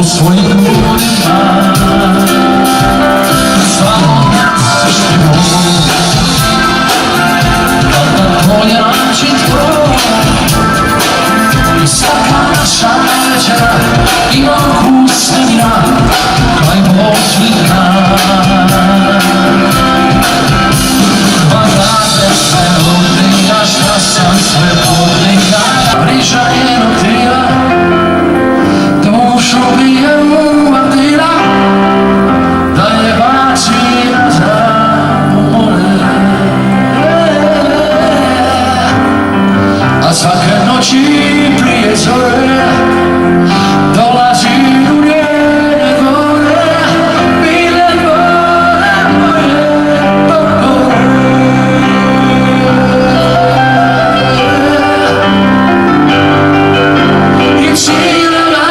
svojim ljudima. Samo se što kada tvoj način tvoj i svaka naša večera ima ukus vina kraj moćnih Vagate sve odlika, šta sam sve podlika. Priča jednog tila, dušu bije mu bandira, da je baci nazad u more. A svake noći prije zore dolazi u njene gore, bile gore moje. I ciljena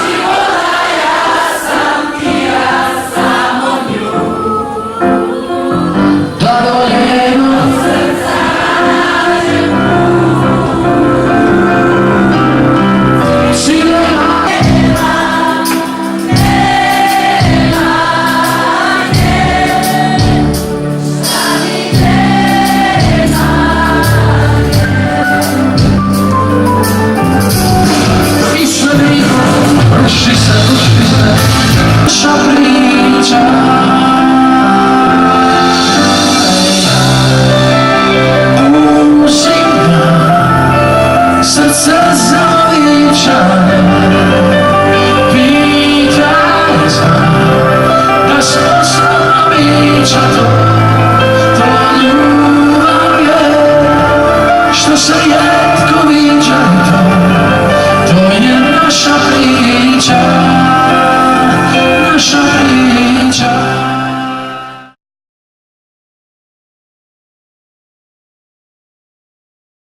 života ja sam i ja samo nju, da do njenog srca nađem put. Ciljena ruši se, naša priča. Uzima, srce zaviča, pitaj znam da smo sami bića.